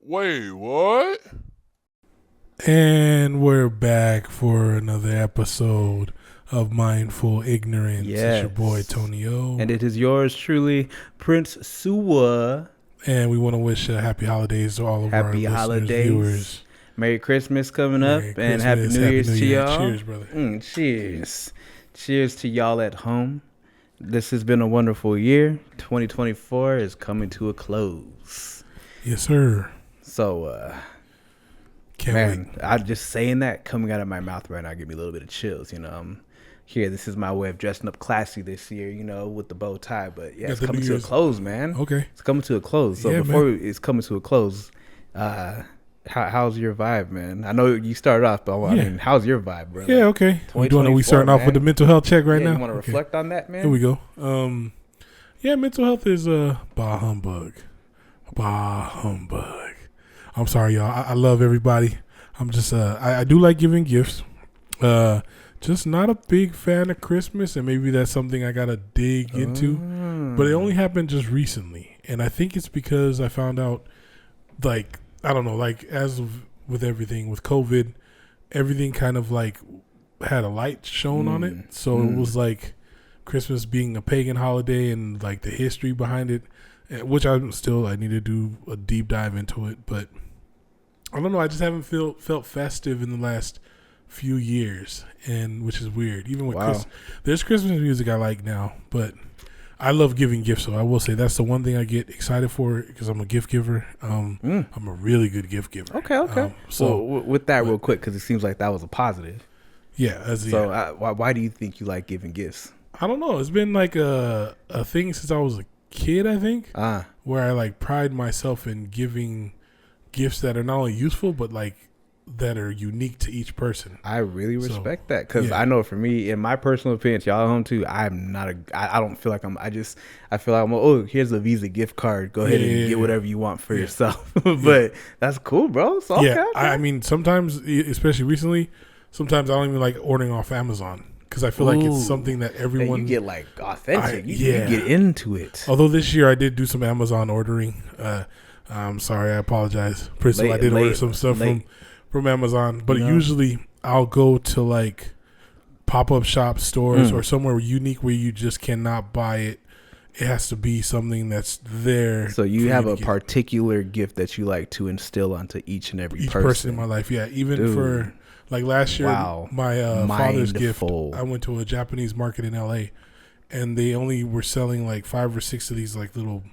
Wait, what? And we're back for another episode of Mindful Ignorance. It's your boy Tony O. And it is yours truly, Prince Sua. And we want to wish happy holidays to all of our listeners, viewers. Merry Christmas coming up, and Happy New Year's to y'all. Cheers, brother. Cheers. Cheers to y'all at home. This has been a wonderful year. 2024 is coming to a close. Yes, sir. So, Can't wait. I just saying that coming out of my mouth right now give me a little bit of chills. Here, this is my way of dressing up classy this year, with the bow tie. But yeah, it's coming to a close, man. Okay. It's coming to a close. So it's coming to a close, how's your vibe, man? I know you started off, but I mean, how's your vibe, bro? Yeah, okay. We starting off with the mental health check right now? You want to reflect on that, man? Here we go. Mental health is bah humbug. Bah humbug. I'm sorry, y'all. I love everybody. I'm just I do like giving gifts. Just not a big fan of Christmas, and maybe that's something I gotta dig into. But it only happened just recently, and I think it's because I found out, like, I don't know, like as of with everything with COVID, everything kind of like had a light shown on it. So it was like Christmas being a pagan holiday and like the history behind it, which I need to do a deep dive into it. But I don't know, I just haven't felt festive in the last few years, and which is weird. Even with there's Christmas music I like now, but I love giving gifts, so I will say that's the one thing I get excited for because I'm a gift giver. I'm a really good gift giver. Okay. With that, real quick, because it seems like that was a positive. Yeah. Why do you think you like giving gifts? I don't know. It's been like a thing since I was a kid, I think, where I like pride myself in giving gifts that are not only useful but like that are unique to each person. I really respect that, because I know for me, in my personal opinion, y'all at home too, I don't feel like I feel like here's a Visa gift card, go ahead and get whatever you want for yourself. But that's cool, bro. So okay. I mean, sometimes, especially recently, sometimes I don't even like ordering off Amazon because I feel like it's something that everyone, you get like authentic. You get into it. Although this year I did do some Amazon ordering. I'm sorry, I apologize. Priscilla, I did order some stuff from Amazon, but usually I'll go to like pop-up shop stores or somewhere unique where you just cannot buy it. It has to be something that's there. So you have a particular gift that you like to instill onto each and every person in my life. Yeah, even for like last year, my father's gift, I went to a Japanese market in LA, and they only were selling like 5 or 6 of these like little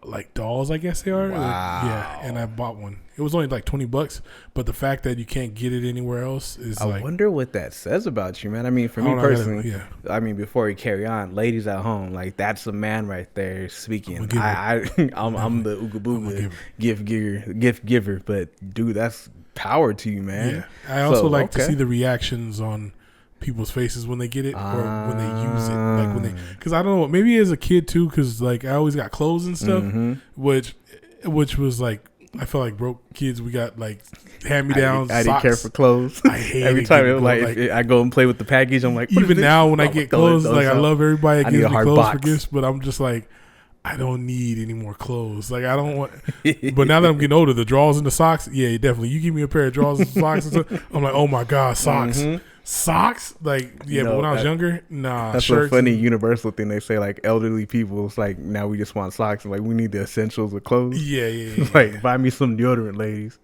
like dolls, I guess they are. Wow. And I bought one. It was only like $20, but the fact that you can't get it anywhere else is I wonder what that says about you, man. I mean, for me personally, I mean, before we carry on, ladies at home, like that's a man right there speaking. I'm the ooga booga gift giver, but dude, that's power to you, man. Yeah. I also like to see the reactions on people's faces when they get it or when they use it, like when they, because I don't know, maybe as a kid too, because like I always got clothes and stuff, which was like, I felt like broke kids, we got like hand-me-downs. I didn't care for clothes. I hated every time it was like I go and play with the package, I'm like, even now when I get clothes, like I love everybody that gives me clothes for gifts, but I'm just like, I don't need any more clothes. Like I don't want. But now that I'm getting older, the drawers and the socks, yeah, definitely. You give me a pair of drawers and socks, and stuff, I'm like, oh my god, socks. Socks, like but when I was younger, that's a funny universal thing they say, like elderly people, it's like now we just want socks and like we need the essentials of clothes. Like buy me some deodorant, ladies.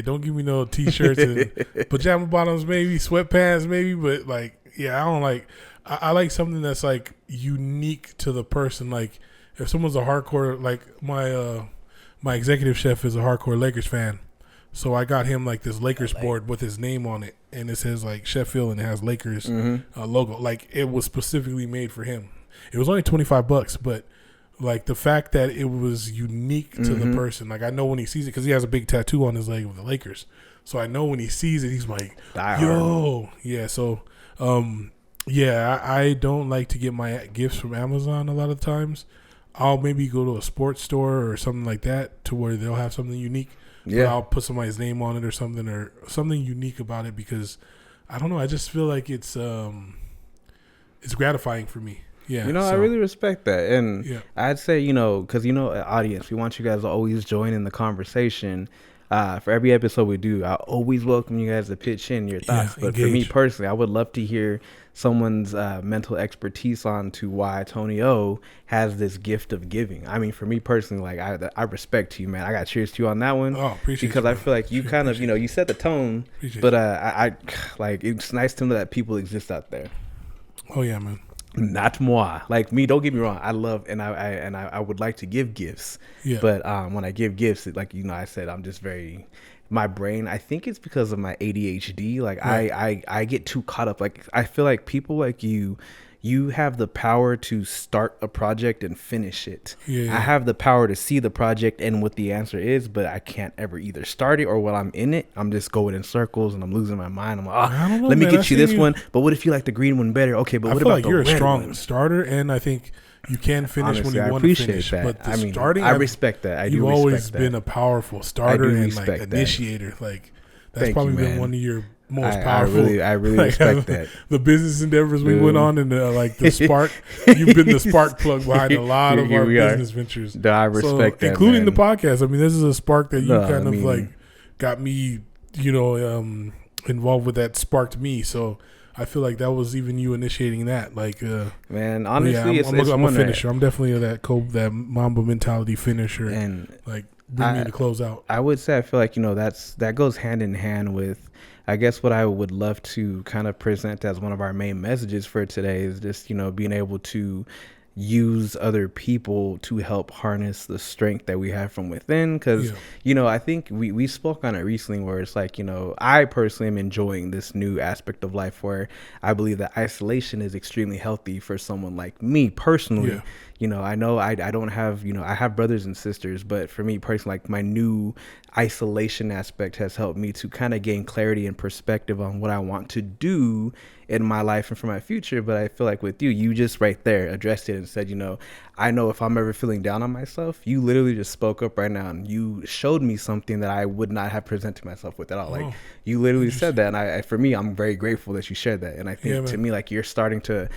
Don't give me no t-shirts and pajama bottoms, maybe sweatpants, maybe, but like I don't like. I like something that's like unique to the person. Like if someone's a hardcore, like my executive chef is a hardcore Lakers fan. So I got him like this Lakers board with his name on it, and it says like Sheffield, and it has Lakers logo. Like it was specifically made for him. It was only $25, but like the fact that it was unique to the person. Like I know when he sees it, because he has a big tattoo on his leg of the Lakers. So I know when he sees it, he's like, "Yo, yeah." So, I don't like to get my gifts from Amazon a lot of times. I'll maybe go to a sports store or something like that to where they'll have something unique. Yeah, I'll put somebody's name on it or something unique about it, because I don't know. I just feel like it's gratifying for me. Yeah. I really respect that. And I'd say, because, audience, we want you guys to always join in the conversation. For every episode we do, I always welcome you guys to pitch in your thoughts. But engage. For me personally, I would love to hear someone's mental expertise on to why Tony O has this gift of giving. I mean, for me personally, like I respect you, man. I got cheers to you on that one. Oh, appreciate because you, I feel like you kind of, you set the tone. But I like, it's nice to know that people exist out there. Oh yeah, man. Not moi. Like me, don't get me wrong. I love and I would like to give gifts. Yeah. But when I give gifts, like I said, I'm just very my brain. I think it's because of my ADHD. Like I get too caught up. Like I feel like people like you have the power to start a project and finish it. Yeah. I have the power to see the project and what the answer is, but I can't ever either start it or while I'm in it, I'm just going in circles and I'm losing my mind. I'm like, let me get you this one. But what if you like the green one better? Okay, but what about the red one? I feel like you're a strong starter, and I think you can finish when you want to finish. That. But starting, I respect that. You've always been a powerful starter and like initiator. Like that's probably been one of your most powerful. I really respect that. The business endeavors we went on and the spark. You've been the spark plug behind a lot of our business ventures. No, I respect that, including the podcast. I mean, this is a spark that you like got me, involved with. That sparked me. So I feel like that was even you initiating that. Like, man, honestly, I'm a finisher. I'm definitely that Mamba mentality finisher, and like bring me to close out. I would say I feel like that goes hand in hand with. I guess what I would love to kind of present as one of our main messages for today is just, being able to use other people to help harness the strength that we have from within. Because, I think we spoke on it recently where it's like, I personally am enjoying this new aspect of life where I believe that isolation is extremely healthy for someone like me personally. Yeah. I know I don't have, I have brothers and sisters, but for me personally, like my new isolation aspect has helped me to kind of gain clarity and perspective on what I want to do in my life and for my future. But I feel like with you just right there addressed it and said, I know if I'm ever feeling down on myself, you literally just spoke up right now and you showed me something that I would not have presented myself with at all. Like you literally said that. And for me, I'm very grateful that you shared that. And I think to me, like you're starting to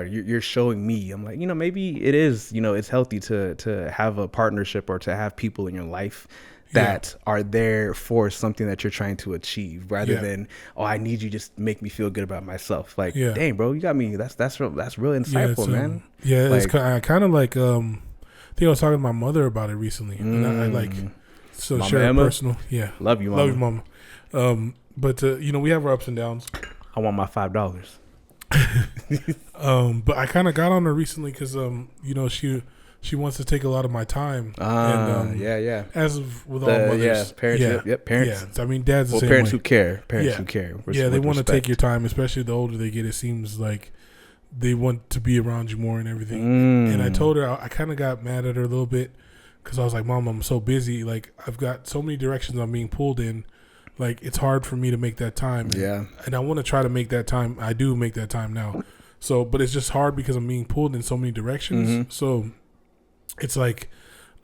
you're showing me, I'm like, maybe it is, it's healthy to have a partnership or to have people in your life that are there for something that you're trying to achieve rather than, I need you just make me feel good about myself. Like, dang, bro, you got me. That's real insightful, man. Yeah, like, it's kind of like, I think I was talking to my mother about it recently. And I like, so Mama share Emma? personal. Yeah. Love you, Mama. Love you, Mama. But, we have our ups and downs. I want my $5. But I kind of got on her recently because, she wants to take a lot of my time. As of with all mothers, parents. Parents. Yeah, I mean, dads. The same parents way. who care. Parents who care. They want to take your time, especially the older they get. It seems like they want to be around you more and everything. And I told her I kind of got mad at her a little bit because I was like, "Mom, I'm so busy. Like, I've got so many directions I'm being pulled in. Like, it's hard for me to make that time. And I want to try to make that time. I do make that time now. So, but it's just hard because I'm being pulled in so many directions. So." It's like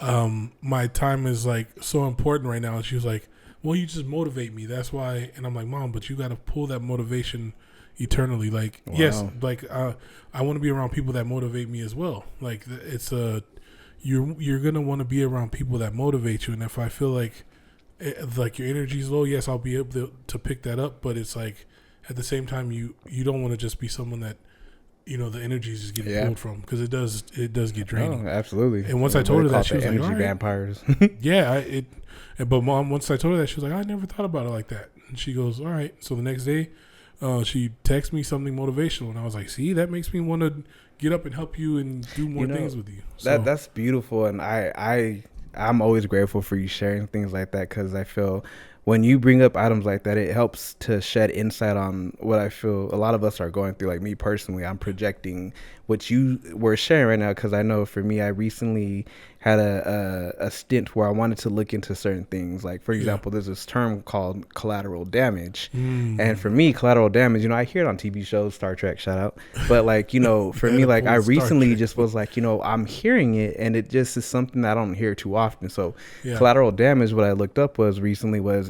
my time is like so important right now. And she was like, well, you just motivate me. That's why. And I'm like, Mom, but you got to pull that motivation eternally. Like, yes, like I want to be around people that motivate me as well. Like it's you're going to want to be around people that motivate you. And if I feel like your energy is low, yes, I'll be able to pick that up. But it's like at the same time, you don't want to just be someone that, the energy is just getting pulled from because it does get draining. Oh, absolutely. And once I told her that, she was like, energy vampires. But Mom, once I told her that, she was like, I never thought about it like that. And she goes, all right. So the next day, she texted me something motivational, and I was like, see, that makes me want to get up and help you and do more things with you. So, that's beautiful, and I'm always grateful for you sharing things like that because I feel when you bring up items like that, it helps to shed insight on what I feel a lot of us are going through. Like me personally, I'm projecting what you were sharing right now because I know for me, I recently had a stint where I wanted to look into certain things. Like, for example, there's this term called collateral damage. And for me, collateral damage, I hear it on TV shows, Star Trek, shout out. But like, for me, like I recently just was like, I'm hearing it and it just is something that I don't hear too often. So collateral damage, what I looked up was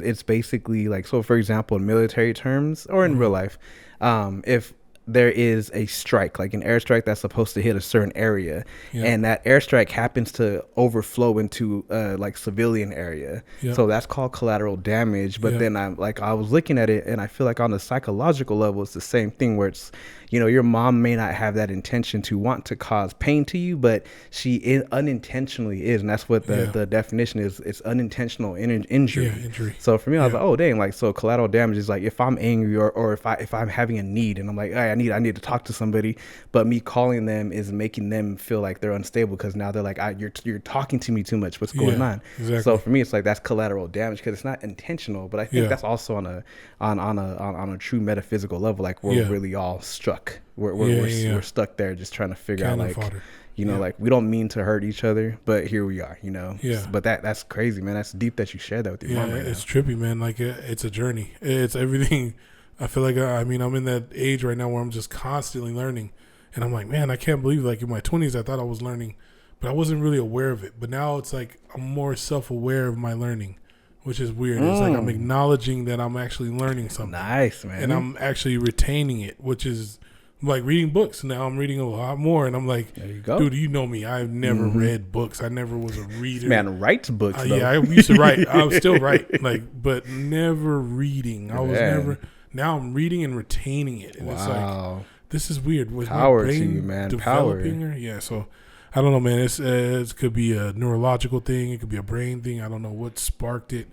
it's basically like, so for example, in military terms or in real life, if there is a strike, like an airstrike that's supposed to hit a certain area, and that airstrike happens to overflow into like civilian area. So that's called collateral damage. But then I was looking at it, and I feel like on a psychological level, it's the same thing where it's, you know, your mom may not have that intention to want to cause pain to you, but she unintentionally is, and that's what the definition is. It's unintentional injury. Injury. So for me, I was like, oh dang, like, so collateral damage is like if I'm angry or if I'm having a need and I'm like, hey, I need to talk to somebody, but me calling them is making them feel like they're unstable because now they're like, you're talking to me too much. What's going on? Exactly. So for me, it's like that's collateral damage because it's not intentional, but I think that's also on a true metaphysical level. Like we're really all struck. We're stuck there just trying to figure out like fodder. You know, like we don't mean to hurt each other, but here we are, you know? Yeah. But that's crazy, man. That's deep that you shared that with your mom right now. It's trippy, man. Like it's a journey. It's everything. I feel like, I'm in that age right now where I'm just constantly learning. And I'm like, man, I can't believe, like, in my 20s, I thought I was learning, but I wasn't really aware of it. But now it's like I'm more self-aware of my learning, which is weird. It's like I'm acknowledging that I'm actually learning something. Nice, man. And I'm actually retaining it, which is like reading books. Now I'm reading a lot more, and I'm like, there you go. Dude, you know me. I've never read books. I never was a reader. This man writes books, though. Yeah, I used to write. I was still write, like, but never reading. I was never. Now I'm reading and retaining it, and it's like, this is weird. Was power to you, man. Developing power. Yeah, so I don't know, man. It could be a neurological thing. It could be a brain thing. I don't know what sparked it.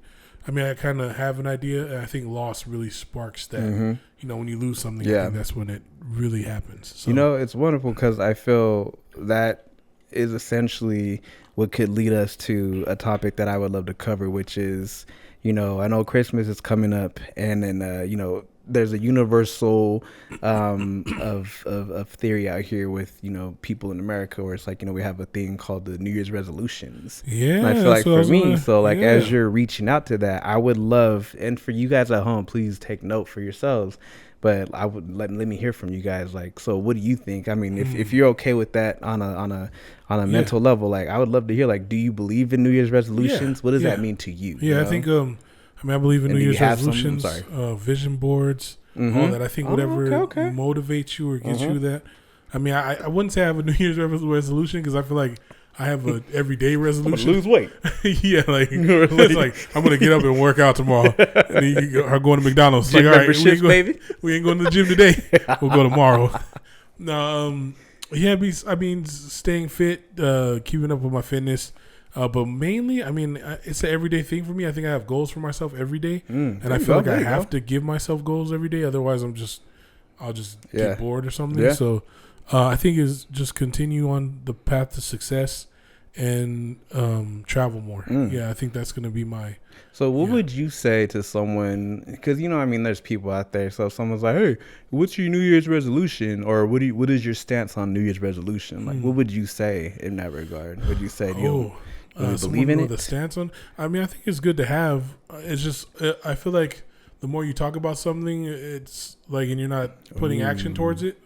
I mean, I kind of have an idea, and I think loss really sparks that. You know, when you lose something, I think that's when it really happens. So. You know, it's wonderful because I feel that is essentially what could lead us to a topic that I would love to cover, which is, you know, I know Christmas is coming up, and then, you know, there's a universal of theory out here with, you know, people in America where it's like, you know, we have a thing called the New Year's resolutions. Yeah. And I feel like for me, as you're reaching out to that, I would love, and for you guys at home, please take note for yourselves. But I would let me hear from you guys. Like, so what do you think? I mean, if you're okay with that on a mental level, like I would love to hear, like, do you believe in New Year's resolutions? What does that mean to you? Yeah, you know? I think I believe in New Year's resolutions, vision boards, all that. I think whatever motivates you or gets you that. I mean, I wouldn't say I have a New Year's resolution because I feel like I have a everyday resolution. I'm lose weight. Yeah, like it's like I'm gonna get up and work out tomorrow. And then you are going to McDonald's. Gym like, all right, we ain't going to the gym today. We'll go tomorrow. No, I mean, staying fit, keeping up with my fitness. But mainly, I mean, it's an everyday thing for me. I think I have goals for myself every day, and I feel like I have to give myself goals every day. Otherwise, I'll just get bored or something. Yeah. So, I think is just continue on the path to success and travel more. Yeah, I think that's going to be my. So what would you say to someone? Because, you know, I mean, there's people out there. So if someone's like, hey, what's your New Year's resolution? Or what is your stance on New Year's resolution? Like, what would you say in that regard? Would you say, do you believe in it? The stance on? I mean, I think it's good to have. It's just, I feel like the more you talk about something, it's like, and you're not putting action towards it,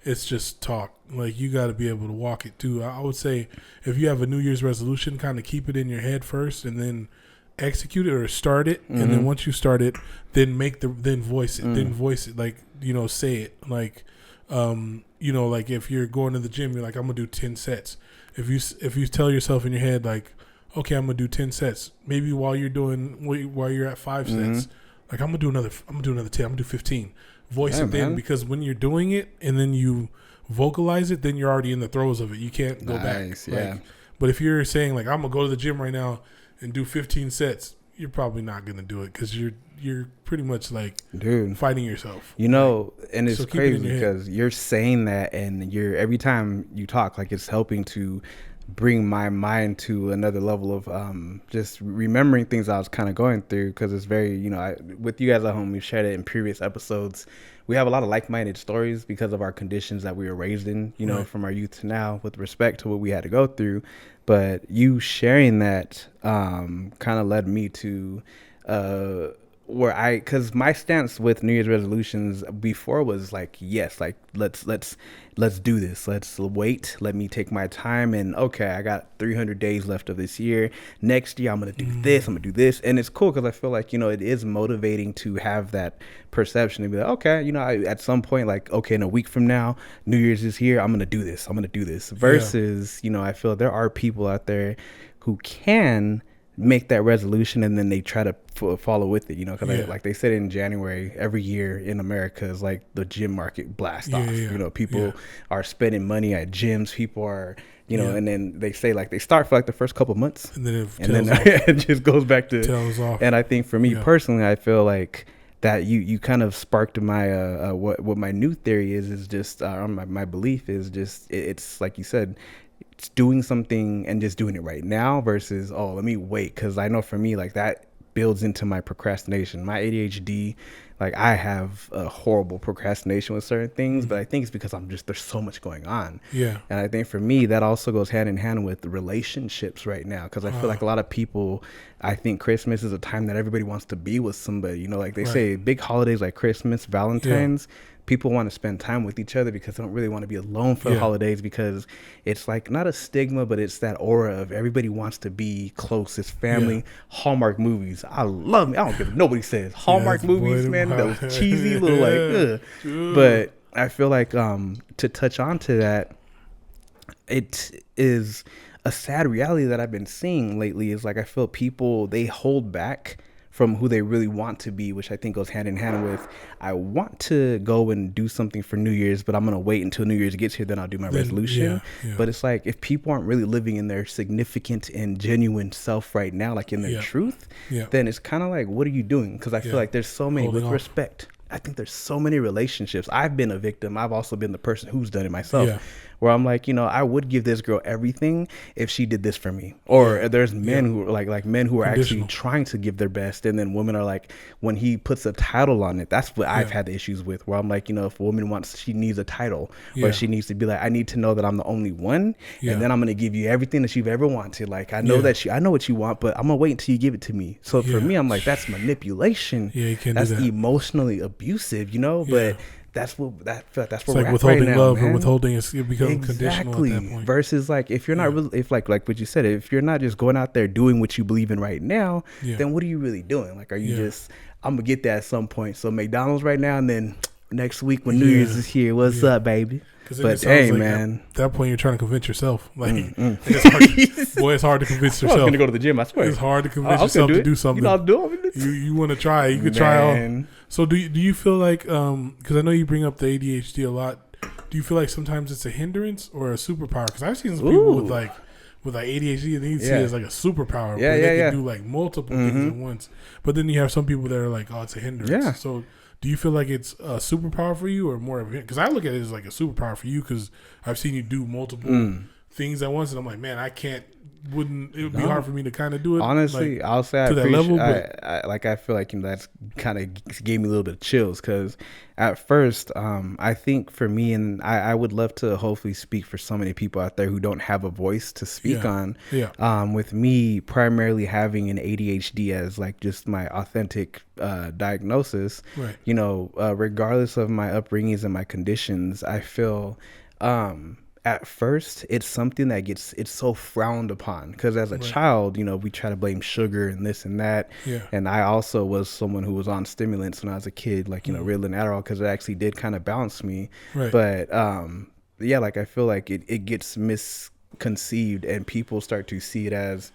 it's just talk. Like, you got to be able to walk it too. I would say if you have a New Year's resolution, kind of keep it in your head first and then execute it or start it. And then once you start it, then voice it. Then voice it. Like, you know, say it. Like, you know, like if you're going to the gym, you're like, I'm going to do 10 sets. If you tell yourself in your head, like, okay, I'm going to do 10 sets. Maybe while you're at 5 sets, like, I'm going to do another 10. I'm going to do 15. Voice it then, because when you're doing it and then you vocalize it, then you're already in the throes of it. You can't go back. Yeah. Like, but if you're saying, like, I'm going to go to the gym right now and do 15 sets, you're probably not going to do it because you're pretty much like fighting yourself. You know, and it's crazy because you're saying that and every time you talk, like, it's helping to bring my mind to another level of just remembering things I was kind of going through, because it's very, you know, with you guys at home, we've shared it in previous episodes. We have a lot of like-minded stories because of our conditions that we were raised in, you know, from our youth to now, with respect to what we had to go through. But you sharing that kind of led me to because my stance with New Year's resolutions before was like, yes, like let's do this. Let's wait. Let me take my time. And okay, I got 300 days left of this year. Next year, I'm going to do this. I'm going to do this. And it's cool because I feel like, it is motivating to have that perception to be like, okay, at some point, like, okay, in a week from now, New Year's is here. I'm going to do this. I'm going to do this. Versus, I feel there are people out there who can make that resolution and then they try to follow with it, because like they said in January every year in America is like the gym market blast off. People are spending money at gyms, people are and then they say like they start for like the first couple months and then it just goes back to tails off. And I think for me personally, I feel like that you kind of sparked my what my new theory is just my belief is just it's like you said, it's doing something and just doing it right now versus, oh, let me wait. Because I know for me, like that builds into my procrastination. My ADHD, like I have a horrible procrastination with certain things, but I think it's because there's so much going on. Yeah. And I think for me, that also goes hand in hand with relationships right now. Because I feel like a lot of people, I think Christmas is a time that everybody wants to be with somebody. Like they say big holidays like Christmas, Valentine's, people want to spend time with each other because they don't really want to be alone for the holidays, because it's like not a stigma, but it's that aura of everybody wants to be close. It's family. Hallmark movies. I love me. I don't care what nobody says. Hallmark movies, man. Those cheesy little like, but I feel like to touch on to that, it is a sad reality that I've been seeing lately is like I feel people, they hold back from who they really want to be, which I think goes hand in hand with, I want to go and do something for New Year's, but I'm going to wait until New Year's gets here, then I'll do my resolution. But it's like, if people aren't really living in their significant and genuine self right now, like in their truth, then it's kind of like, what are you doing? Because I feel like there's so many, with respect, I think there's so many relationships. I've been a victim. I've also been the person who's done it myself. Where I'm like, I would give this girl everything if she did this for me. Or there's men who are like men who are actually trying to give their best, and then women are like, when he puts a title on it, that's what I've had the issues with. Where I'm like, if a woman she needs a title, or she needs to be like, I need to know that I'm the only one, and then I'm gonna give you everything that you've ever wanted. Like I know that I know what you want, but I'm gonna wait until you give it to me. So for me, I'm like, that's manipulation. You can't that's do that. Emotionally abusive, but. That's what it's we're like at withholding right now, love, man. or withholding it becomes conditional at that point. Versus like if you're not really, if like what you said, if you're not just going out there doing what you believe in right now, then what are you really doing? Like, are you just, I'm gonna get that at some point. So McDonald's right now, and then next week when New Year's is here, what's up, baby? But hey, like man, at that point you're trying to convince yourself. Like, it's hard to convince yourself. I was gonna go to the gym. I swear, it's hard to convince yourself to do something. You want to try. You could try all. So do you feel like, because I know you bring up the ADHD a lot, do you feel like sometimes it's a hindrance or a superpower? Because I've seen some people with ADHD, and you see it as like a superpower, where they can do like multiple things at once. But then you have some people that are like, oh, it's a hindrance. So do you feel like it's a superpower for you, or more of a, because I look at it as like a superpower for you, because I've seen you do multiple things at once, and I'm like, man, it would be hard for me to kind of do it. Honestly, like, I'll say I appreciate level, I feel like that's kind of gave me a little bit of chills, because at first I think for me, and I would love to hopefully speak for so many people out there who don't have a voice to speak on. With me primarily having an ADHD as like just my authentic diagnosis, regardless of my upbringings and my conditions, I feel at first it's something that it's so frowned upon, because as a child, we try to blame sugar and this and that. And I also was someone who was on stimulants when I was a kid, like Ritalin, Adderall, because it actually did kind of balance me. But like I feel like it gets misconceived, and people start to see it as,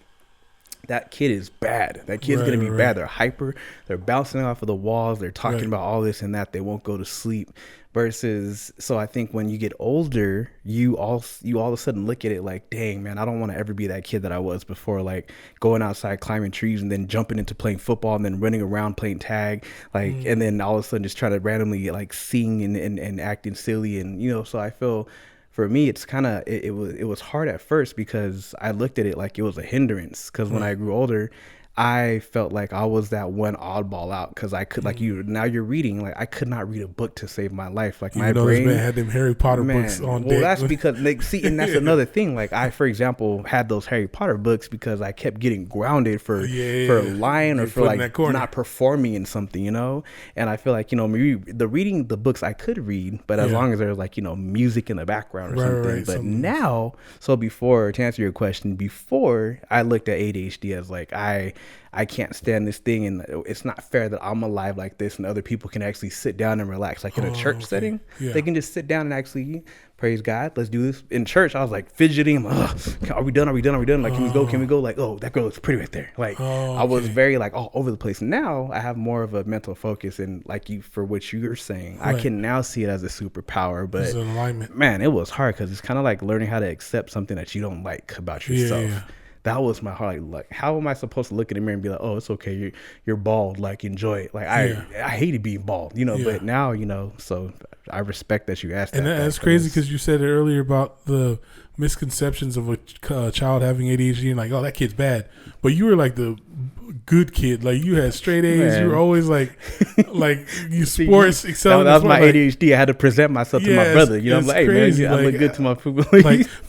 that kid is bad. That kid's going to be bad. They're hyper. They're bouncing off of the walls. They're talking about all this and that. They won't go to sleep. Versus, so I think when you get older, you all of a sudden look at it like, dang, man, I don't want to ever be that kid that I was before, like going outside, climbing trees, and then jumping into playing football, and then running around playing tag, like, and then all of a sudden just trying to randomly like sing and acting silly. And, so I feel, for me, it's kind of, it was hard at first, because I looked at it like it was a hindrance, because when I grew older, I felt like I was that one oddball out because I could like you now you're reading like I could not read a book to save my life. Like my brain, this man had them Harry Potter books on deck. Well, that's because like, see, and that's another thing. Like I, for example, had those Harry Potter books because I kept getting grounded for lying or for like not performing in something, you know. And I feel like maybe the reading the books I could read, but as long as there's like music in the background or something. But now, so before to answer your question, before I looked at ADHD as like I can't stand this thing and it's not fair that I'm alive like this and other people can actually sit down and relax. Like in a church setting, they can just sit down and actually praise God. Let's do this. In church, I was like fidgeting. I'm like, are we done? Are we done? Are we done? Like, can we go? Can we go? Like, oh, that girl looks pretty right there. Like, I was very like all over the place. Now I have more of a mental focus and like for what you're saying, I can now see it as a superpower. But man, it was hard because it's kind of like learning how to accept something that you don't like about yourself. That was my heart. Like, how am I supposed to look in the mirror and be like, oh, it's okay. You're bald. Like, enjoy it. Like, I hated being bald, but now, so I respect that you asked that. And that's crazy because you said it earlier about the misconceptions of a child having ADHD and like, oh, that kid's bad. But you were like the good kid. Like, you had straight A's. Man. You were always like you sports excelling. That was my ADHD. I had to present myself to my brother. I'm like, hey, crazy. Man, I look good to my people.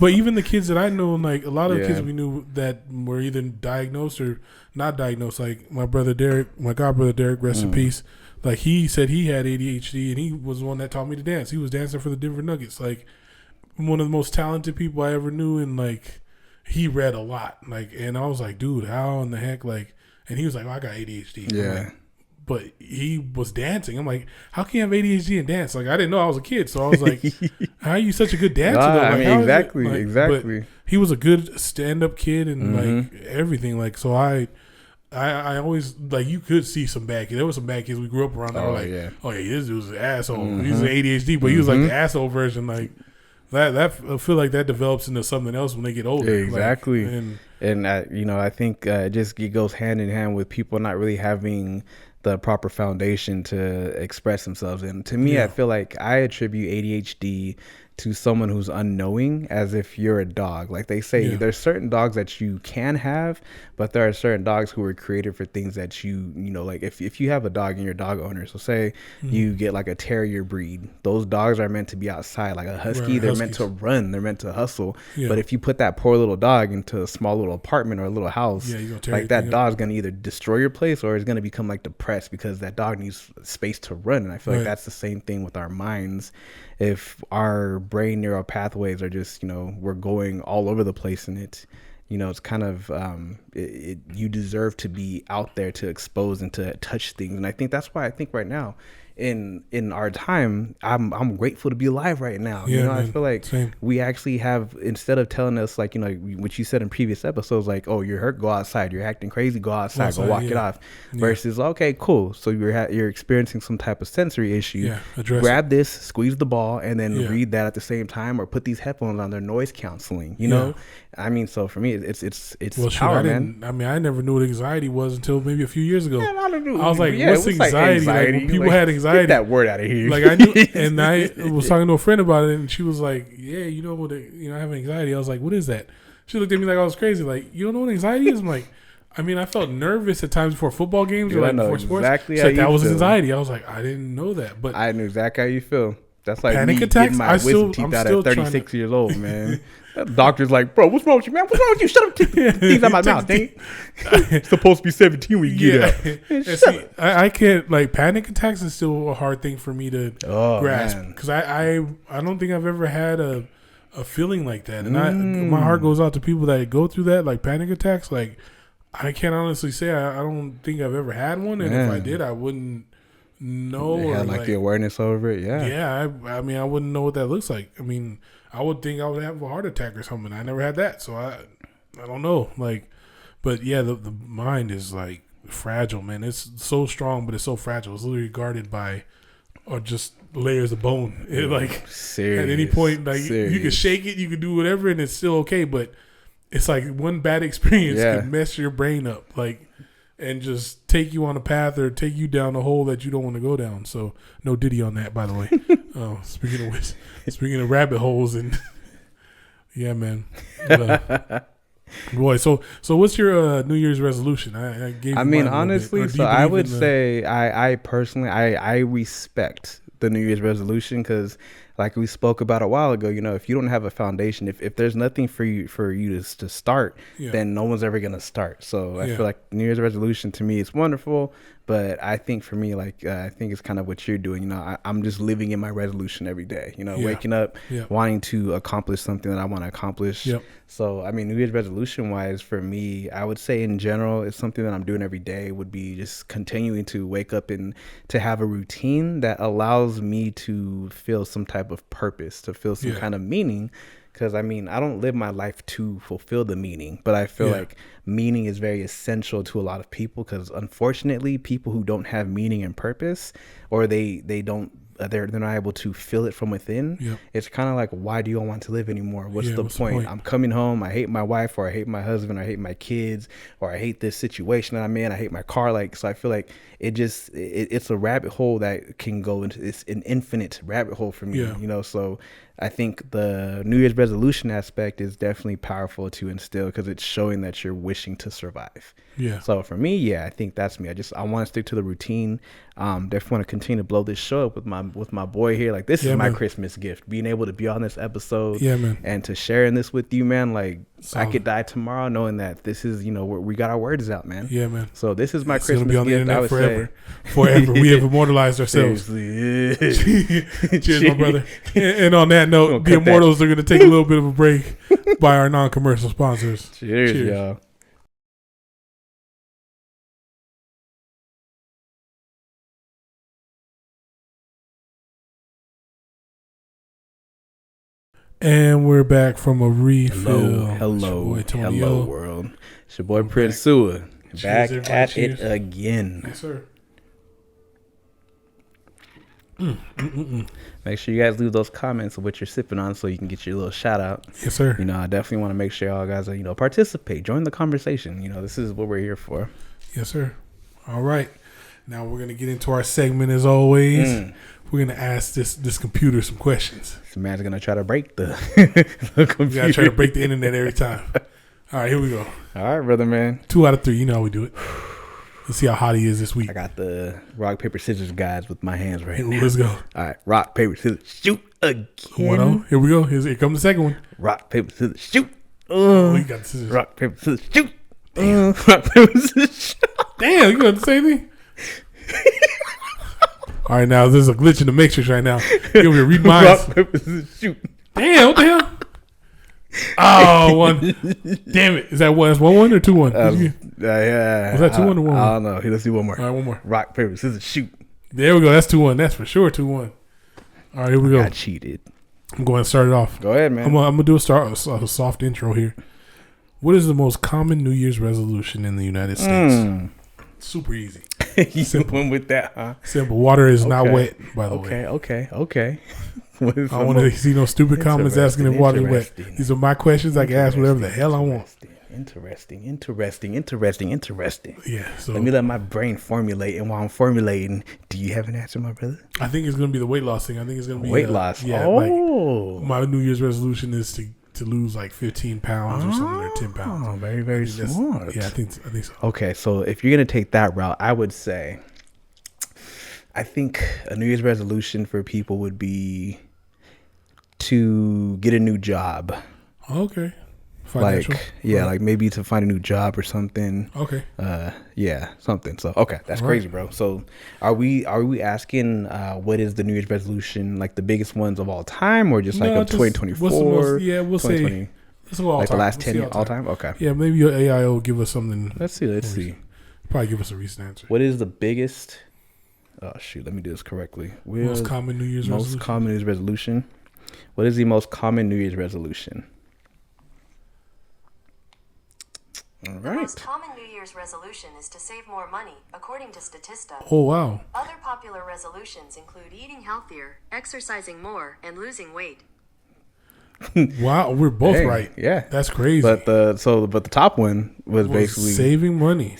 But even the kids that I know, like a lot of kids we knew that were either diagnosed or not diagnosed. Like my brother Derek, my godbrother Derek, rest in peace. Like he said he had ADHD and he was the one that taught me to dance. He was dancing for the Denver Nuggets. Like one of the most talented people I ever knew, and like he read a lot. Like, and I was like, dude, how in the heck? Like, and he was like, oh, I got ADHD. Yeah. But he was dancing. I'm like, how can you have ADHD and dance? Like, I didn't know I was a kid, so I was like, how are you such a good dancer? Though? Like, I mean, exactly. But he was a good stand-up kid and like everything. Like, so I always like you could see some bad kids. There were some bad kids we grew up around. That were like, oh yeah, this dude's an asshole. He's an ADHD, but he was like the asshole version. Like that I feel like that develops into something else when they get older. Exactly. Like, and I think it goes hand in hand with people not really having the proper foundation to express themselves. And to me, I feel like I attribute ADHD to someone who's unknowing, as if you're a dog. Like they say, there's certain dogs that you can have, but there are certain dogs who are created for things that like if you have a dog and you're a dog owner, so say you get like a terrier breed, those dogs are meant to be outside. Like a husky, they're meant to run, they're meant to hustle. But if you put that poor little dog into a small little apartment or a little house, like that dog's gonna either destroy your place or it's gonna become like depressed because that dog needs space to run. And I feel like that's the same thing with our minds. If our brain neural pathways are just, we're going all over the place and it's kind of, you deserve to be out there to expose and to touch things. And I think that's why I think right now in our time, I'm grateful to be alive right now. Man, I feel like we actually have, instead of telling us like, what you said in previous episodes, like, oh, you're hurt, go outside, you're acting crazy, go outside, go walk it off. Versus, okay, cool. So you're experiencing some type of sensory issue. Grab this, squeeze the ball, and then read that at the same time, or put these headphones on. Their noise counseling. You know, I mean, so for me, it's power, man. I never knew what anxiety was until maybe a few years ago. Man, I was like, what's anxiety? Like when people had anxiety. Get that word out of here. Like I knew, and I was talking to a friend about it, and she was like, "Yeah, I have anxiety." I was like, "What is that?" She looked at me like I was crazy. Like, you don't know what anxiety is? I'm like, I mean, I felt nervous at times before football games or like before sports. Exactly. So that was anxiety. I was like, I didn't know that, but I knew exactly how you feel. That's like panic me attacks. Getting my wisdom teeth out at 36 years old, man. That doctor's like, bro, what's wrong with you, man? What's wrong with you? Shut up. Take things out my mouth, dang. It's supposed to be 17 when you get out. I can't, like, panic attacks is still a hard thing for me to grasp. Because I don't think I've ever had a feeling like that. And my heart goes out to people that go through that, like panic attacks. Like, I can't honestly say I don't think I've ever had one. And if I did, I wouldn't know. They had like the awareness over it. I mean, I wouldn't know what that looks like. I mean, I would think I would have a heart attack or something. I never had that, so I don't know. Like, but yeah, the mind is like fragile, man. It's so strong, but it's so fragile. It's literally guarded by or just layers of bone. It, like at any point, like you can shake it, you can do whatever, and it's still okay. But it's like one bad experience can mess your brain up, like, and just take you on a path or take you down a hole that you don't want to go down. So no Diddy on that, by the way. Speaking of rabbit holes and yeah, man. Boy, so what's your New Year's resolution? I gave. I mean, honestly, so I would say I personally I respect the New Year's resolution because, like we spoke about a while ago, if you don't have a foundation, if there's nothing for you to start, then no one's ever gonna start. So I feel like New Year's resolution to me is wonderful, but I think for me, like I think it's kind of what you're doing. I'm just living in my resolution every day. Waking up, wanting to accomplish something that I want to accomplish. Yep. So I mean, New Year's resolution wise, for me, I would say in general, it's something that I'm doing every day. Would be just continuing to wake up and to have a routine that allows me to feel some type of purpose, to feel some kind of meaning. Because I mean, I don't live my life to fulfill the meaning, but I feel like meaning is very essential to a lot of people. Because unfortunately, people who don't have meaning and purpose, or they're not able to feel it from within. It's kind of like, why do you want to live anymore? What's the point? I'm coming home, I hate my wife, or I hate my husband, or I hate my kids, or I hate this situation that I'm in, I hate my car. So I feel like it's a rabbit hole that can go into, it's an infinite rabbit hole for me. So I think the New Year's resolution aspect is definitely powerful to instill, because it's showing that you're wishing to survive. So for me, I think that's me. I want to stick to the routine. Definitely want to continue to blow this show up with my boy here. Like, this is my Christmas gift, being able to be on this episode and to sharing this with you, man. Like, I could die tomorrow knowing that this is, we got our words out, man. So this is my Christmas gift. I would forever. We have immortalized ourselves. Cheers, my brother. And on that note, the Immortals are going to take a little bit of a break by our non-commercial sponsors. Cheers, y'all. And we're back from a refill. Hello, world. It's your boy Prince Sua. Back at it again. Yes, sir. Make sure you guys leave those comments of what you're sipping on so you can get your little shout out. Yes, sir. I definitely want to make sure y'all guys participate, join the conversation. This is what we're here for. Yes, sir. All right. Now we're going to get into our segment as always. We're going to ask this computer some questions. This man's going to try to break the computer. We got to try to break the internet every time. All right, here we go. All right, brother, man. 2 out of 3. You know how we do it. Let's see how hot he is this week. I got the rock, paper, scissors guys with my hands right now. Let's go. All right, rock, paper, scissors, shoot again. 1-0. Here we go. Here comes the second one. Rock, paper, scissors, shoot. You got the scissors. Rock, paper, scissors, shoot. Damn. Rock, paper, scissors, shoot. Damn, you got the same thing? All right, now there's a glitch in the matrix right now. You're over here reading minds. Rock, paper, scissors, shoot. Damn, what the hell? Oh, 1. Damn it. Is that 1? That's 1-1 or 2-1? Yeah. Was that 2-1 or 1-1? I don't know. Let's do one more. All right, one more. Rock, paper, scissors, shoot. There we go. That's 2-1. That's for sure 2-1. All right, here we go. I cheated. I'm going to start it off. Go ahead, man. I'm going to do a soft intro here. What is the most common New Year's resolution in the United States? Super easy. You went with that, huh? Simple. Water is not wet, by the way. Okay. I don't want to see no stupid comments asking if water is wet. These are my questions. I can ask whatever the hell I want. Interesting. Yeah. So let me let my brain formulate, and while I'm formulating, do you have an answer, my brother? I think it's going to be the weight loss thing. I think it's going to be weight loss. Yeah. Like my New Year's resolution is to lose like 15 pounds or something, or 10 pounds. Oh, very, very smart. Yeah, I think so. Okay, so if you're going to take that route, I would say, I think a New Year's resolution for people would be to get a new job. Okay. Financial? Like maybe to find a new job or something. Okay. Something. So okay, that's crazy, bro. So are we asking what is the New Year's resolution, like the biggest ones of all time, or just like of 2024? What's the most, we'll say let's go all like time. The last 10 years all time. Okay. Yeah, maybe your AI will give us something. Let's see. Probably give us a recent answer. What is the biggest? Oh shoot, let me do this correctly. Most common New Year's resolution. What is the most common New Year's resolution? All right. The most common New Year's resolution is to save more money, according to Statista. Oh, wow. Other popular resolutions include eating healthier, exercising more, and losing weight. Wow, we're both right. Yeah, that's crazy. But the top one was basically saving money.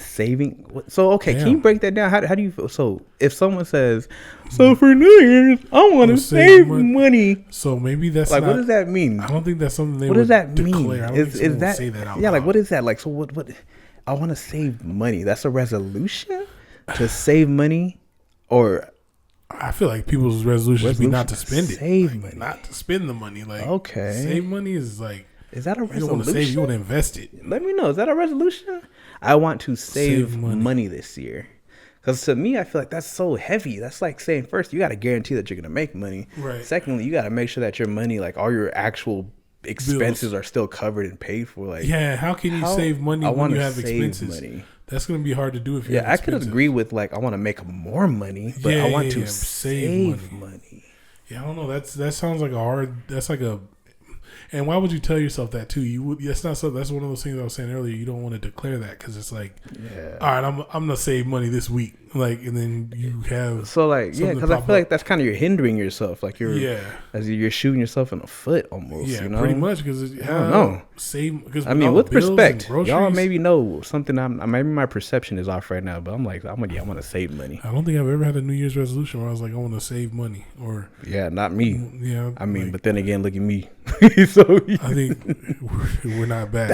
So okay, can you break that down? How do you feel? So if someone says, "So for New Year's, I want to save money," so maybe that's like, what does that mean? I don't think that's something they what would does that declare. mean? I don't think that say that out loud. Like, what is that? Like, so what? I want to save money. That's a resolution to save money, or I feel like people's resolutions be not to spend it, save money, not to spend the money. Like, okay, save money is like, is that a resolution? You don't want to save, you want to invest it. Let me know. Is that a resolution? I want to save money this year. Because to me, I feel like that's so heavy. That's like saying, first, you got to guarantee that you're going to make money. Right. Secondly, you got to make sure that your money, like all your actual expenses are still covered and paid for. Like, yeah, how can you save money when you have expenses? Money. That's going to be hard to do if you have expenses. I could agree with, like, I want to make more money, but I want to save money. Yeah, I don't know. That sounds like and why would you tell yourself that too? That's not so. That's one of those things I was saying earlier. You don't want to declare that because it's like, all right, I'm gonna save money this week, like, and then you have because I feel like that's kind of you're hindering yourself, like you're shooting yourself in the foot almost. Yeah, you know? pretty much because I don't know. Save because I mean, with respect, y'all maybe know something. Maybe my perception is off right now, but I'm gonna save money. I don't think I've ever had a New Year's resolution where I was like, I want to save money or not me. Yeah, I mean, like, but then again, look at me. So I think we're not bad.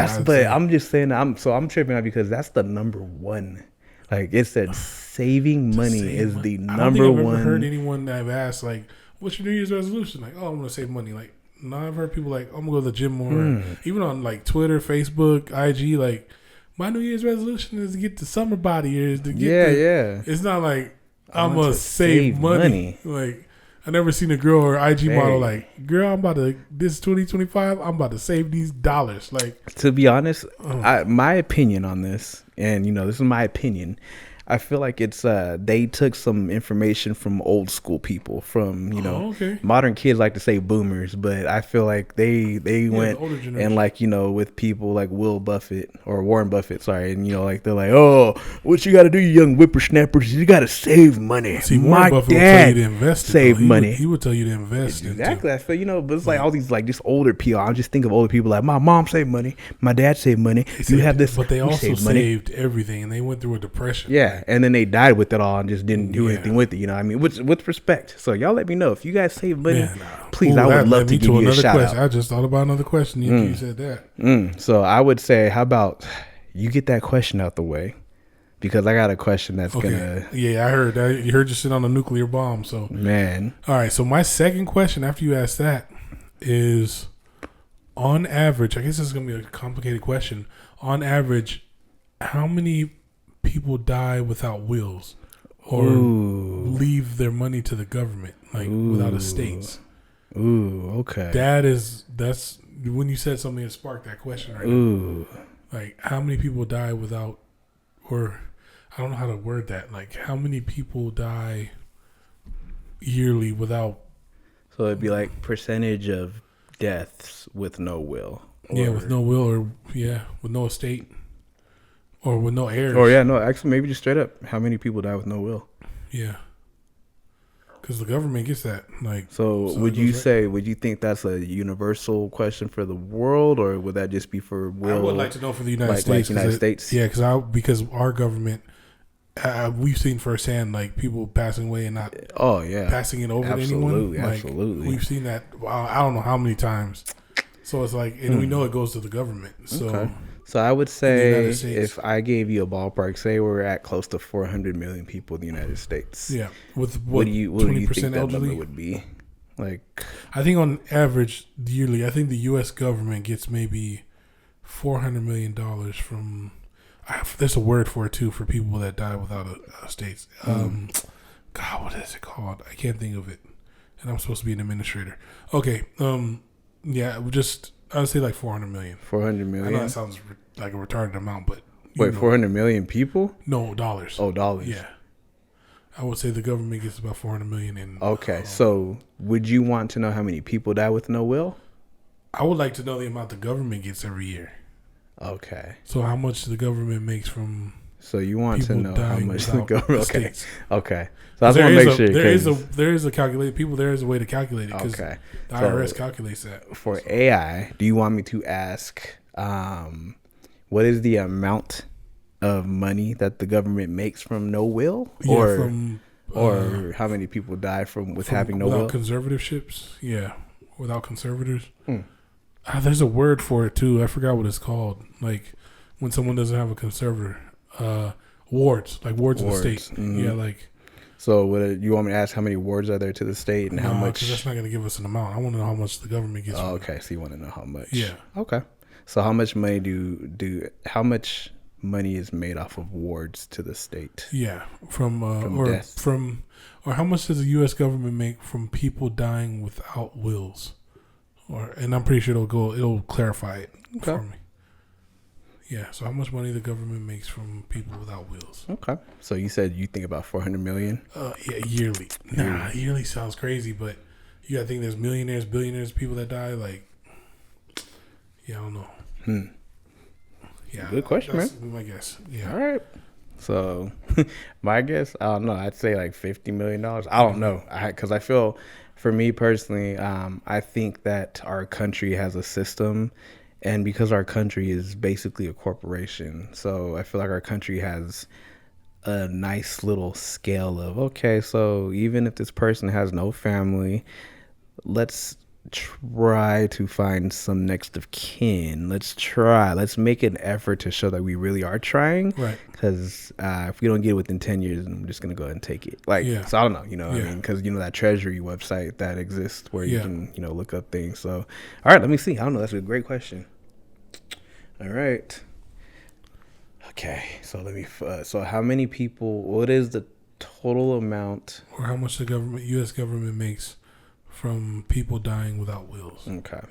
I'm just saying I'm tripping out because that's the number one. Like it said, saving money is the number one. I've ever heard anyone that have asked like, "What's your New Year's resolution?" Like, "Oh, I want to save money." Like, no, I've heard people like, "I'm gonna go to the gym more." Even on like Twitter, Facebook, IG, like, my New Year's resolution is to get the summer body, or is to get It's not like I'm gonna save money. Like, I never seen a girl or IG model like, girl, this is 2025, I'm about to save these dollars. Like, to be honest, my opinion on this, and this is my opinion, I feel like it's they took some information from old school people, from modern kids like to say boomers, but I feel like they went and like with people like Warren Buffett, sorry, and like they're like, oh, what you got to do, you young whippersnappers, you got to save money. See, Warren Buffett would tell you to invest. Save money. He would tell you to invest. Exactly. I feel but it's like all these like just older people. I just think of older people like my mom saved money, my dad saved money. You have this, but they also saved everything, and they went through a depression. Yeah. And then they died with it all and just didn't do anything with it. You know what I mean? With respect. So y'all let me know. If you guys save money, please, I would love to give you a shout out. I just thought about another question. You said that. So I would say, how about you get that question out the way? Because I got a question that's going to... Yeah, I heard. You heard you sit on a nuclear bomb. So man. All right. So my second question after you asked that is, on average, I guess this is going to be a complicated question. On average, how many people die without wills or leave their money to the government, like without estates? Okay. That's when you said something that sparked that question right now. Like, how many people die without, or I don't know how to word that. Like, how many people die yearly without? So it'd be like percentage of deaths with no will. With no will, or with no estate. Or with no heirs. Or actually maybe just straight up, how many people die with no will? Yeah. Because the government gets that. So would you think that's a universal question for the world, or would that just be for will? I would like to know for the United States. States. Yeah, because our government, we've seen firsthand, like, people passing away and not passing it over to anyone. Absolutely. We've seen that, I don't know how many times. So it's like, and we know it goes to the government. So I would say, if I gave you a ballpark, say we're at close to 400 million people in the United States. Yeah. With what do you think that elderly number would be? Like, I think on average yearly, I think the U.S. government gets maybe $400 million from. There's a word for it too, for people that die without estates. God, what is it called? I can't think of it, and I'm supposed to be an administrator. Okay. I would say like 400 million. 400 million. I know that sounds like a retarded amount, but wait, 400 million people? No, dollars. Oh, dollars. Yeah. I would say the government gets about 400 million in. Okay, so would you want to know how many people die with no will? I would like to know the amount the government gets every year. Okay. So how much the government makes from So you want to know how much the government? Okay. Okay. So I just want to make sure there is a calculate. People, there is a way to calculate it. Okay. The IRS calculates that. For AI, do you want me to ask, what is the amount of money that the government makes from no will, or how many people die from having no will? Without conservatorships, yeah, without conservators. There's a word for it too. I forgot what it's called. Like when someone doesn't have a conservator, wards, like wards of the state. Mm-hmm. Yeah, like. So, you want me to ask how many wards are there to the state and how much? Because that's not going to give us an amount. I want to know how much the government gets. Oh, okay. So you want to know how much? Yeah. Okay. So how much money how much money is made off of wards to the state? Yeah, or how much does the U.S. government make from people dying without wills? And I'm pretty sure it'll clarify it for me. Yeah, so how much money the government makes from people without wills? Okay. So you said you think about $400 million? Yeah, yearly. Yearly sounds crazy, but you gotta think there's millionaires, billionaires, people that die. Like, yeah, I don't know. Yeah, good question, man. My guess. Yeah. All right. So, my guess, I don't know. I'd say like $50 million. I don't know, because I feel, for me personally, I think that our country has a system. And because our country is basically a corporation, so I feel like our country has a nice little scale of, okay, so even if this person has no family, let's try to find some next of kin. Let's make an effort to show that we really are trying. Right. Because if we don't get it within 10 years, I'm just going to go ahead and take it. So I don't know, what I mean? Because, that Treasury website that exists where you can, look up things. So, all right, let me see. I don't know. That's a great question. All right. Okay. So let me, so how many people, what is the total amount? Or how much the U.S. government makes from people dying without wills. Okay.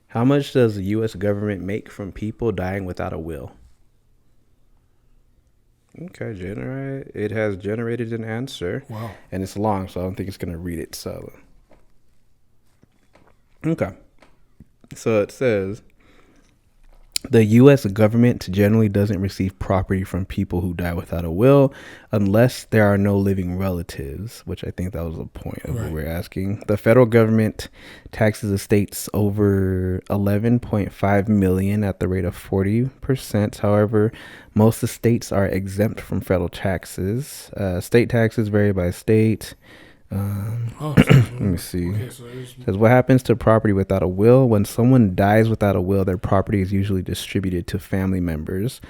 How much does the U.S. government make from people dying without a will? Okay, it has generated an answer. Wow. And it's long, so I don't think it's going to read it. So, okay. So it says, the U.S. government generally doesn't receive property from people who die without a will unless there are no living relatives, which I think that was the point of what we're asking. The federal government taxes estates over $11.5 million at the rate of 40%. However, most estates are exempt from federal taxes. State taxes vary by state. Let me see. Okay, says what happens to property without a will? When someone dies without a will, their property is usually distributed to family members.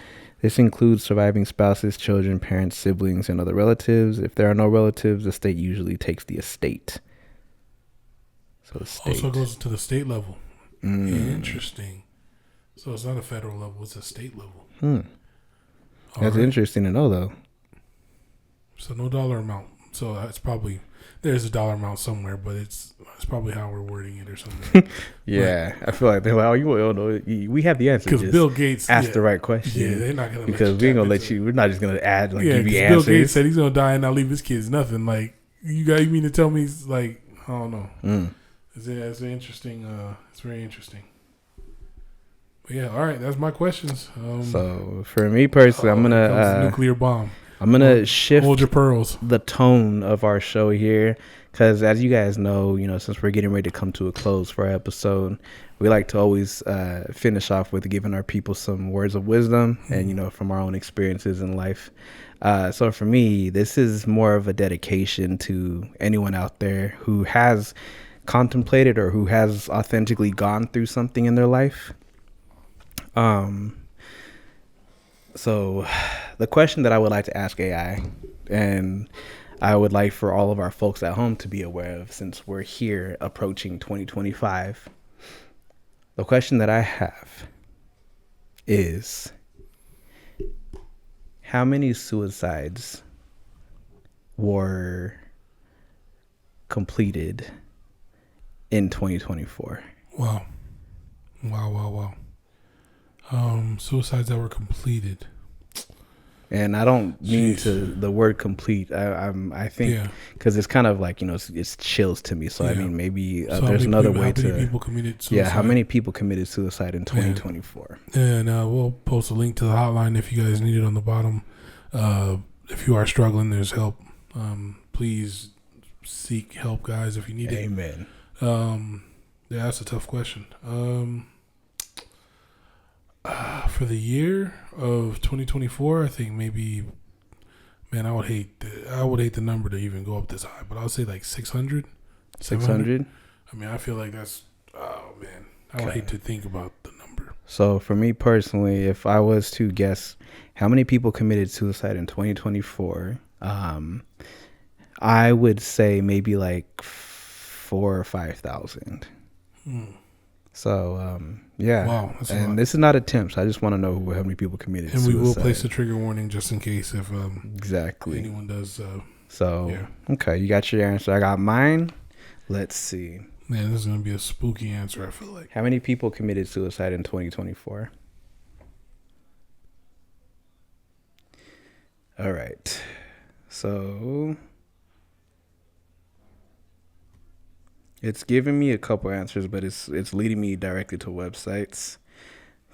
This includes surviving spouses, children, parents, siblings, and other relatives. If there are no relatives, the state usually takes the estate. So the state also goes to the state level. Interesting. So it's not a federal level; it's a state level. That's interesting to know, though. So no dollar amount. So it's probably. There's a dollar amount somewhere, but it's probably how we're wording it or something. Yeah, I feel like they're like, oh, you will know. We have the answer. Because Bill Gates asked the right question. Yeah, they're not gonna because we ain't gonna let you. We're not just gonna add give you Bill answers. Gates said he's gonna die and not leave his kids nothing. Like you mean to tell me? Like I don't know. It's interesting. It's very interesting. But yeah, all right. That's my questions. So for me personally, I'm gonna nuclear bomb. I'm going to shift Hold your pearls. The tone of our show here because as you guys know, since we're getting ready to come to a close for our episode, we like to always finish off with giving our people some words of wisdom and, from our own experiences in life. So for me, this is more of a dedication to anyone out there who has contemplated or who has authentically gone through something in their life. So the question that I would like to ask AI, and I would like for all of our folks at home to be aware of since we're here approaching 2025, the question that I have is, how many suicides were completed in 2024? Wow. Suicides that were completed. And I don't mean to the word complete. I think because it's kind of like, it's chills to me. So I mean, maybe there's another way to. How many people committed suicide? Yeah, how many people committed suicide in 2024? And we'll post a link to the hotline if you guys need it on the bottom. If you are struggling, there's help. Please seek help, guys, if you need it. Amen. Yeah, that's a tough question. For the year of 2024, I think maybe, man, I would hate the number to even go up this high, but I'll say like 600. 600? I mean, I feel like that's, oh man, I would hate to think about the number. So for me personally, if I was to guess how many people committed suicide in 2024, I would say maybe like 4,000 or 5,000. So, yeah. Wow. And this is not attempts. I just want to know how many people committed suicide. And we will place a trigger warning just in case if exactly anyone does. Okay, you got your answer. I got mine. Let's see. Man, this is going to be a spooky answer, I feel like. How many people committed suicide in 2024? All right. So it's giving me a couple answers, but it's leading me directly to websites.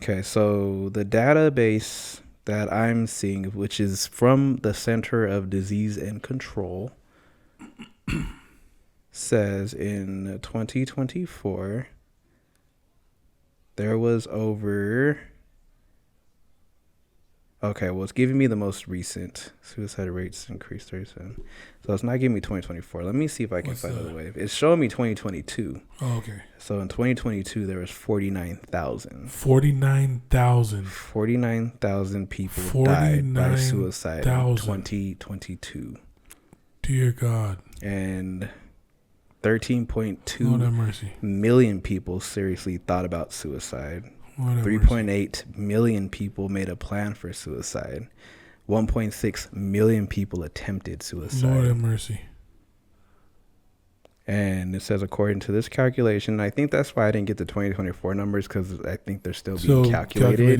Okay, so the database that I'm seeing, which is from the Center of Disease and Control, says in 2024 there was over. Okay, well, it's giving me the most recent suicide rates increased 37. So it's not giving me 2024. Let me see if I can find another way. It's showing me 2022. Oh, okay. So in 2022, there was 49,000. 49,000. 49,000 people died by suicide in 2022. Dear God. And 13.2 million people seriously thought about suicide. 3.8 million people made a plan for suicide. 1.6 million people attempted suicide. Lord have mercy. And it says, according to this calculation, I think that's why I didn't get the 2024 numbers, because I think they're still being calculated.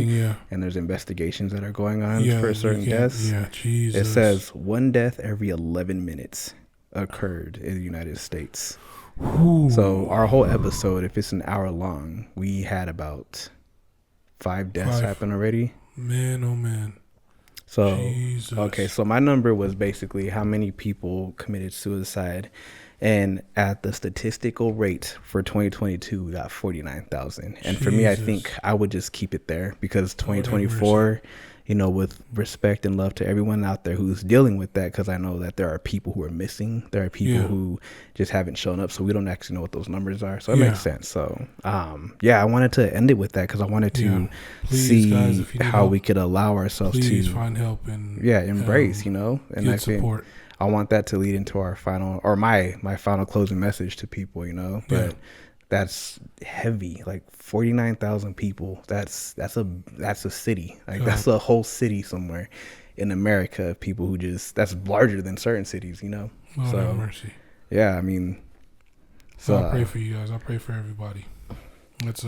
And there's investigations that are going on for certain deaths. Yeah, Jesus. It says 1 death every 11 minutes occurred in the United States. Ooh. So our whole episode, if it's an hour long, we had about 5 deaths happen already. Man, oh man. So, Jesus. Okay, so my number was basically how many people committed suicide. And at the statistical rate for 2022, we got 49,000. And for me, I think I would just keep it there, because 2024, with respect and love to everyone out there who's dealing with that, because I know that there are people who are missing. There are people who just haven't shown up, so we don't actually know what those numbers are. So it makes sense. So, I wanted to end it with that, because I wanted to see how we could allow ourselves to find help and embrace, and get support. I want that to lead into our final, or my final closing message to people, but that's heavy. Like 49,000 people. That's a city. Like that's a whole city somewhere in America of people who that's larger than certain cities, Oh, so mercy. Yeah, I mean, so I pray for you guys. I pray for everybody. That's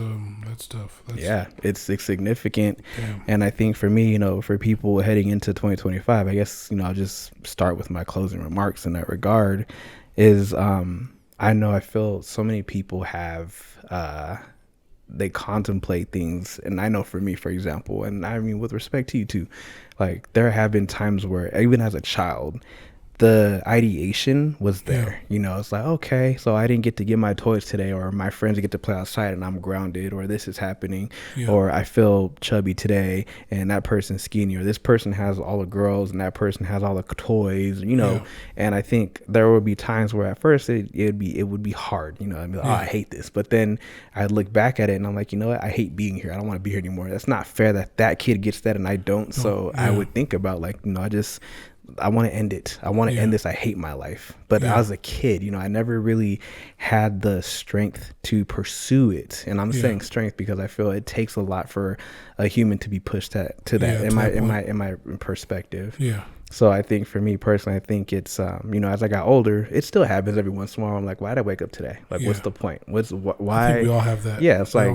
tough. It's significant. Damn. And I think for me, for people heading into 2025, I guess, I'll just start with my closing remarks in that regard is, I feel so many people have, they contemplate things. And I know for me, for example, and I mean, with respect to you too, like there have been times where even as a child, the ideation was there. It's like, okay, so I didn't get to get my toys today, or my friends get to play outside and I'm grounded, or this is happening, or I feel chubby today and that person's skinny, or this person has all the girls and that person has all the toys, and I think there would be times where at first it would be hard, I'd be like, oh, I hate this, but then I'd look back at it and I'm like, you know what, I hate being here. I don't want to be here anymore. That's not fair that kid gets that and I don't. So I would think about like, I want to end it. I want to end this. I hate my life. But as a kid, I never really had the strength to pursue it. And I'm saying strength because I feel it takes a lot for a human to be pushed to that in my perspective. Yeah. So I think for me personally, I think it's, as I got older, it still happens every once in a while. I'm like, why'd I wake up today? Like, what's the point? Why? I think we all have that. Yeah. It's like,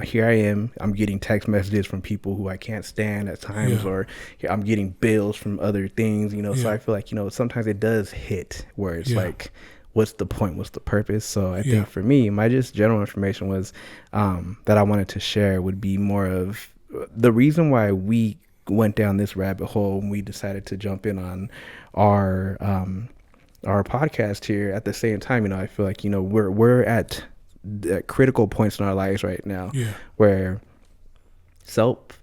here I am. I'm getting text messages from people who I can't stand at times, or I'm getting bills from other things, so I feel like, sometimes it does hit where it's like, what's the point? What's the purpose? So I think for me, my just general information was, that I wanted to share would be more of the reason why we went down this rabbit hole and we decided to jump in on our podcast here at the same time. I feel like we're at critical points in our lives right now, where self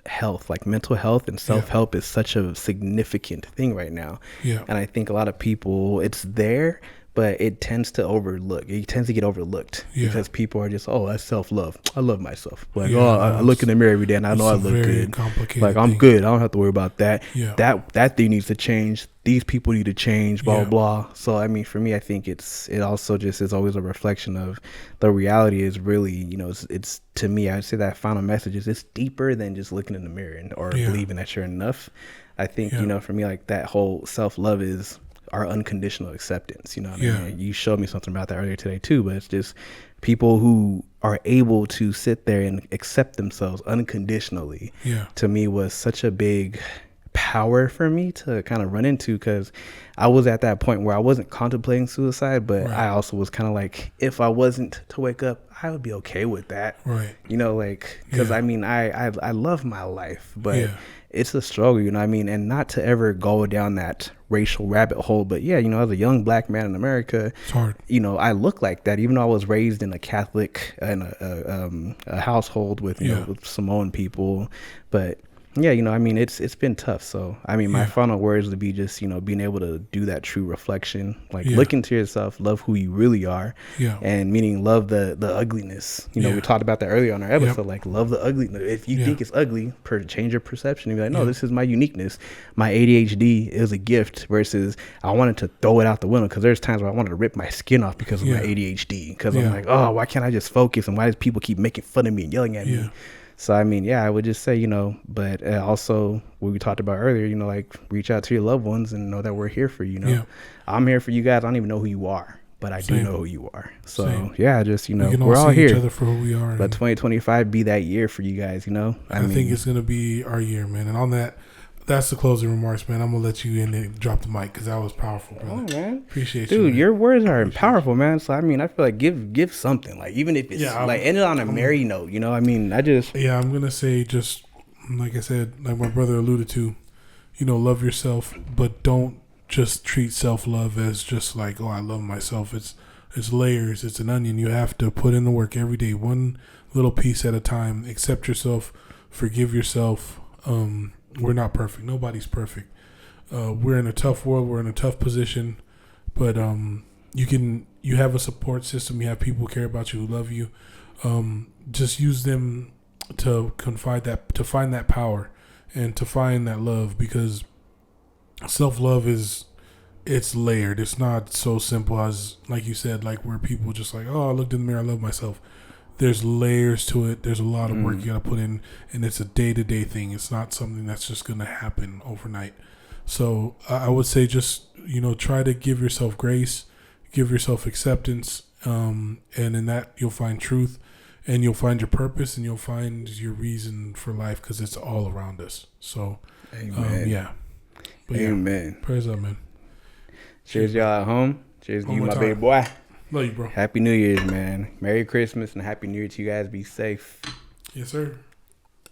health, like mental health and self help, is such a significant thing right now. And I think a lot of people, it's there, but it tends to get overlooked because people are just, that's self-love. I love myself. Like, I look in the mirror every day and I know I look good. Like, I'm good. I don't have to worry about that. That thing needs to change. These people need to change, blah, blah, blah. So, I mean, for me, I think it also just is always a reflection of the reality is really, it's to me, I'd say that final message is it's deeper than just looking in the mirror or believing that you're enough. I think, for me, like that whole self-love is our unconditional acceptance. I mean? You showed me something about that earlier today too, but it's just people who are able to sit there and accept themselves unconditionally, to me was such a big power for me to kind of run into, because I was at that point where I wasn't contemplating suicide, but I also was kind of like, if I wasn't to wake up, I would be okay with that. Because I mean, I love my life, but it's a struggle, and not to ever go down that racial rabbit hole, but as a young black man in America, it's hard. I look like that, even though I was raised in a Catholic and a household with with Samoan people, but it's been tough. So my final words would be just being able to do that true reflection, like look into yourself, love who you really are, and meaning love the ugliness. We talked about that earlier on our episode, like love the ugliness. If you think it's ugly, change your perception and be like, no, this is my uniqueness. My ADHD is a gift versus I wanted to throw it out the window, because there's times where I wanted to rip my skin off because of my ADHD, because I'm like, oh, why can't I just focus, and why does people keep making fun of me and yelling at me? So, I would just say, but also what we talked about earlier, like reach out to your loved ones and know that we're here for you. I'm here for you guys. I don't even know who you are, but I do know who you are. So, just, we're all here. Each other for who we are. Let 2025 be that year for you guys, I think it's going to be our year, man. And on that's the closing remarks, man. I'm going to let you in and drop the mic, because that was powerful, brother. Oh, man. Appreciate you, dude, man. your words are powerful, man. So, I feel like give something. Like, even if it's end it on a merry note, I'm going to say, just like I said, like my brother alluded to, love yourself, but don't just treat self-love as just like, I love myself. It's layers. It's an onion. You have to put in the work every day, one little piece at a time. Accept yourself. Forgive yourself. We're not perfect. Nobody's perfect. We're in a tough world. We're in a tough position, but you have a support system. You have people who care about you, who love you. Just use them to find that power and to find that love, because self-love it's layered. It's not so simple as, like you said, like where people just like, I looked in the mirror, I love myself. There's layers to it. There's a lot of work you got to put in, and it's a day-to-day thing. It's not something that's just going to happen overnight. So I would say just, try to give yourself grace, give yourself acceptance, and in that you'll find truth, and you'll find your purpose, and you'll find your reason for life, because it's all around us. So, amen. Amen. Praise up, man. Cheers, y'all at home. Cheers to you, my baby boy. Love you, bro. Happy New Year's, man. Merry Christmas and Happy New Year to you guys. Be safe. Yes, sir.